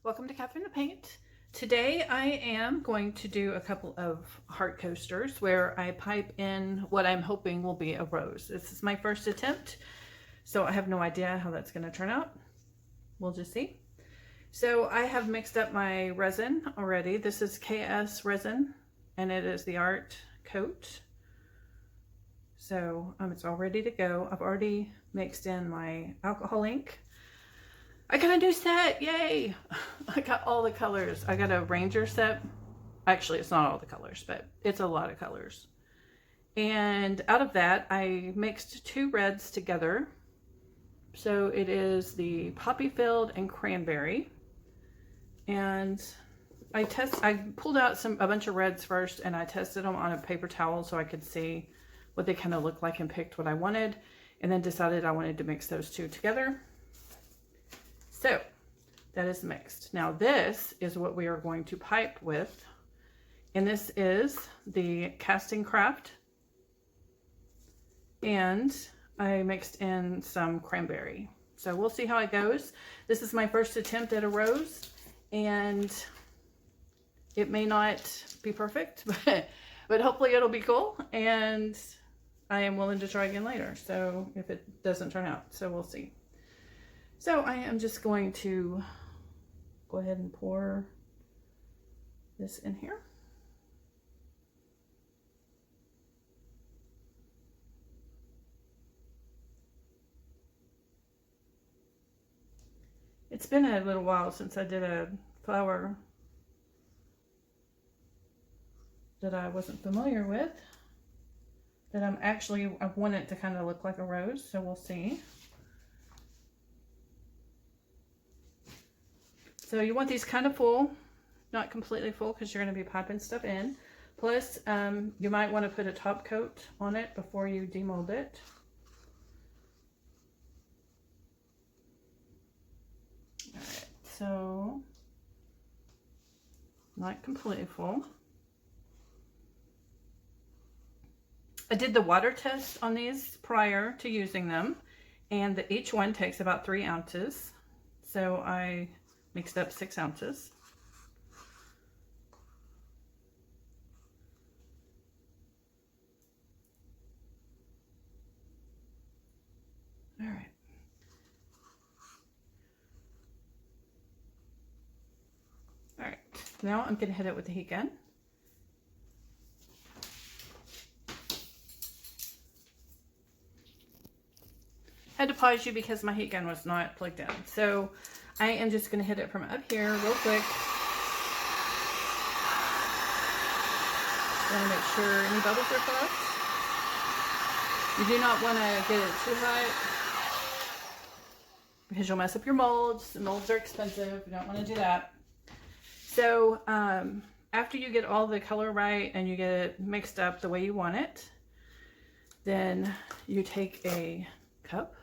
Welcome to Catherine the Paint. Today I am going to do a couple of heart coasters where I pipe in what I'm hoping will be a rose. This is my first attempt, so I have no idea how that's going to turn out. We'll just see. So I have mixed up my resin already. This is KSResin and it is the art coat. So it's all ready to go. I've already mixed in my alcohol ink. I got a new set, yay! I got all the colors. I got a Ranger set. Actually, it's not all the colors, but it's a lot of colors. And out of that, I mixed two reds together. So it is the Poppyfield and Cranberry. And I pulled out a bunch of reds first, and I tested them on a paper towel so I could see what they kind of look like and picked what I wanted, and then decided I wanted to mix those two together. So that is mixed. Now this is what we are going to pipe with. And this is the Castin Craft. And I mixed in some cranberry. So we'll see how it goes. This is my first attempt at a rose. And it may not be perfect, but hopefully it'll be cool. And I am willing to try again later. So if it doesn't turn out, so we'll see. So I am just going to go ahead and pour this in here. It's been a little while since I did a flower that I wasn't familiar with, that I want it to kind of look like a rose, so we'll see. So you want these kind of full, not completely full, because you're going to be piping stuff in. Plus, you might want to put a top coat on it before you demold it. Alright, so not completely full. I did the water test on these prior to using them, and each one takes about 3 ounces. So I mixed up 6 ounces. All right. All right. Now I'm going to hit it with the heat gun. I had to pause you because my heat gun was not plugged in. So I am just going to hit it from up here real quick. Want to make sure any bubbles are popped. You do not want to get it too hot because you'll mess up your molds. The molds are expensive. You don't want to do that. So after you get all the color right and you get it mixed up the way you want it, then you take a cup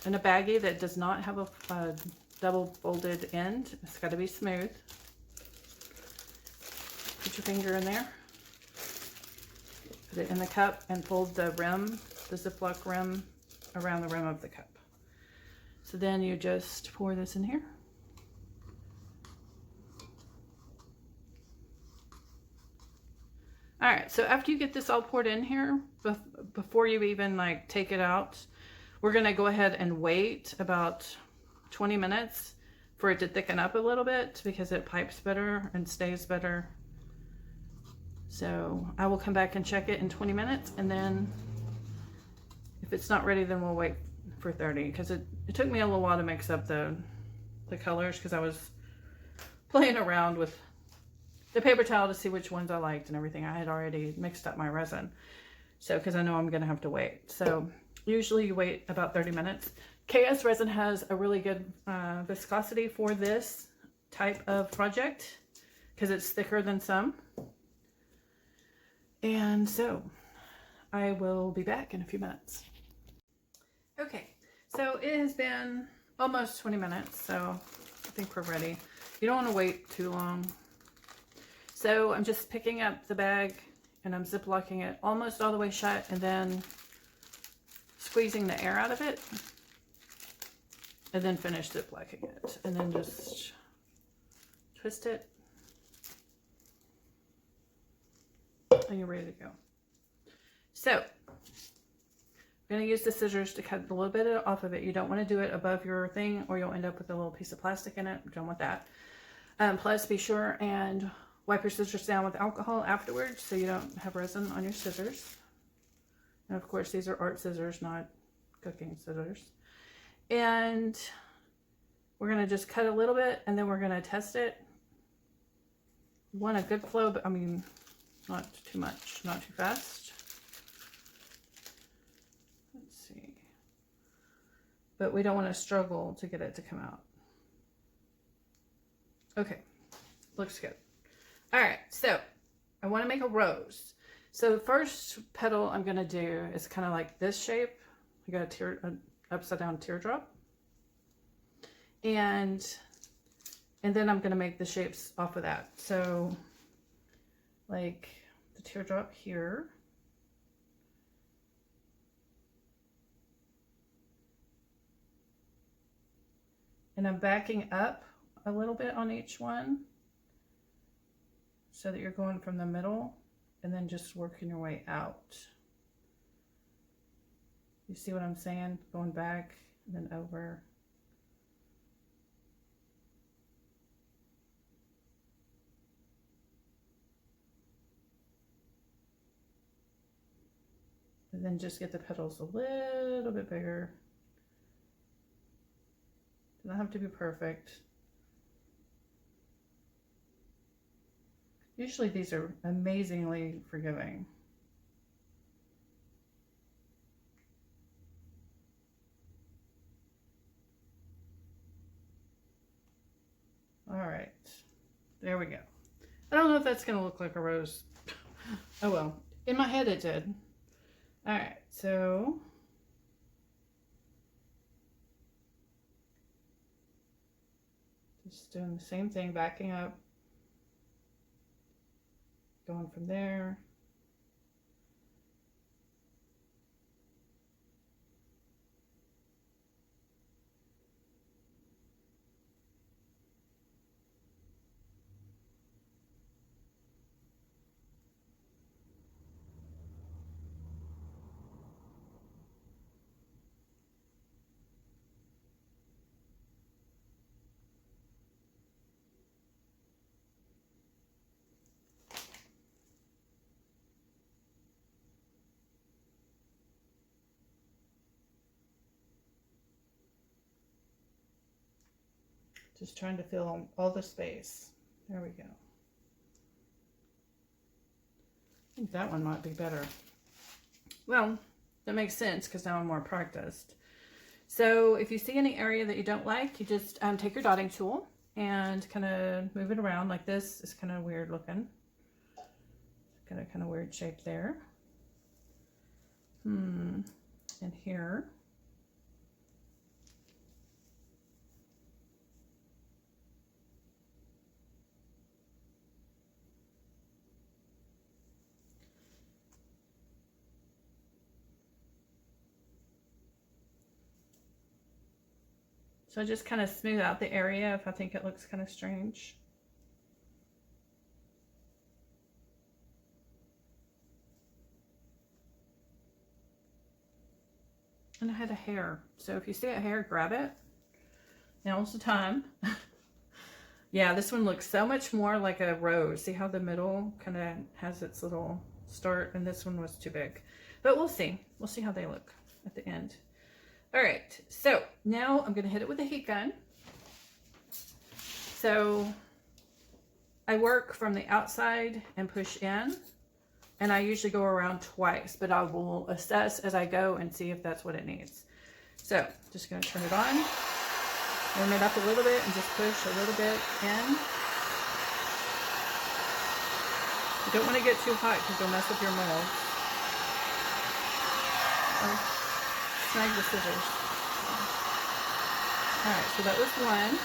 and a baggie that does not have a double folded end. It's got to be smooth. Put your finger in there. Put it in the cup and fold the rim, the Ziploc rim, around the rim of the cup. So then you just pour this in here. All right, so after you get this all poured in here, before you even like take it out, we're gonna go ahead and wait about 20 minutes for it to thicken up a little bit because it pipes better and stays better. So I will come back and check it in 20 minutes, and then if it's not ready, then we'll wait for 30, because it took me a little while to mix up the colors because I was playing around with the paper towel to see which ones I liked and everything. I had already mixed up my resin, so because I know I'm gonna have to wait. So usually you wait about 30 minutes. KSResin has a really good viscosity for this type of project because it's thicker than some. And so I will be back in a few minutes. Okay, so it has been almost 20 minutes, so I think we're ready. You don't want to wait too long. So I'm just picking up the bag and I'm ziplocking it almost all the way shut and then squeezing the air out of it. and then finish zip-locking it, and then just twist it, and you're ready to go. So I'm going to use the scissors to cut a little bit off of it. You don't want to do it above your thing, or you'll end up with a little piece of plastic in it. You don't want that. Plus, be sure and wipe your scissors down with alcohol afterwards so you don't have resin on your scissors. And of course, these are art scissors, not cooking scissors. And we're going to just cut a little bit, and then we're going to test it. You want a good flow, but I mean, not too much, not too fast. Let's see. But we don't want to struggle to get it to come out. Okay, looks good. All right, so I want to make a rose. So the first petal I'm going to do is kind of like this shape. I got an upside down teardrop. And then I'm going to make the shapes off of that. So like the teardrop here. And I'm backing up a little bit on each one so that you're going from the middle and then just working your way out. You see what I'm saying? Going back and then over. And then just get the petals a little bit bigger. Doesn't have to be perfect. Usually these are amazingly forgiving. All right, there we go. I don't know if that's gonna look like a rose. Oh well, in my head it did. All right, so just doing the same thing, backing up, going from there. Just trying to fill all the space. There we go. I think that one might be better. Well, that makes sense because now I'm more practiced. So if you see any area that you don't like, you just take your dotting tool and kind of move it around like this. It's kind of weird looking. Got a kind of weird shape there. And here. So I just kind of smooth out the area if I think it looks kind of strange. And I had a hair. So if you see a hair, grab it. Now's the time. Yeah, this one looks so much more like a rose. See how the middle kind of has its little start, and this one was too big. But we'll see. We'll see how they look at the end. All right, so now I'm going to hit it with a heat gun. So I work from the outside and push in, and I usually go around twice, but I will assess as I go and see if that's what it needs. So just going to turn it on, warm it up a little bit, and just push a little bit in. You don't want to get too hot because you'll mess up your mold. Snag the scissors. Alright, so that was one.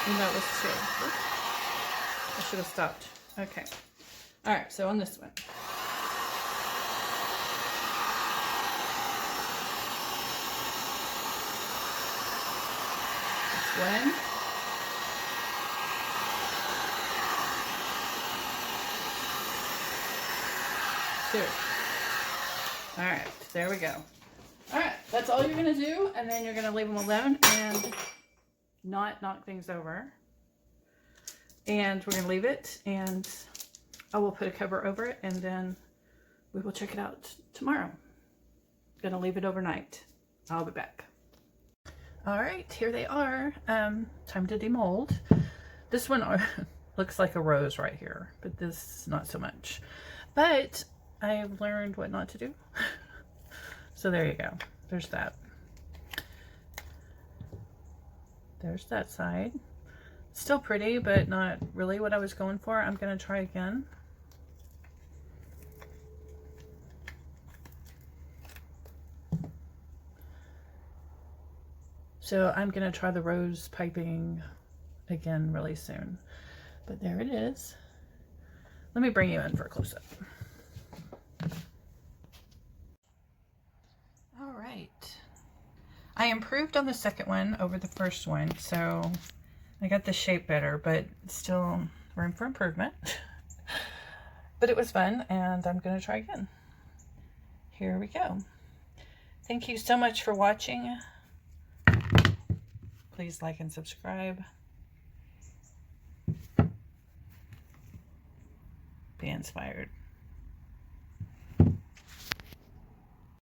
And that was two. I should have stopped. Okay. Alright, so on this one. 1. All right, there we go. All right, that's all you're gonna do, and then you're gonna leave them alone and not knock things over. And we're gonna leave it, and I will put a cover over it, and then we will check it out tomorrow. Gonna leave it overnight. I'll be back. All right, here they are. Time to demold. This one looks like a rose right here, but this not so much. But I've learned what not to do. So there you go. There's that. There's that side. Still pretty, but not really what I was going for. I'm going to try again. So I'm going to try the rose piping again really soon. But there it is. Let me bring you in for a close-up. All right. I improved on the second one over the first one, so I got the shape better, but still room for improvement. But it was fun, and I'm going to try again. Here we go. Thank you so much for watching. Please like and subscribe. Be inspired.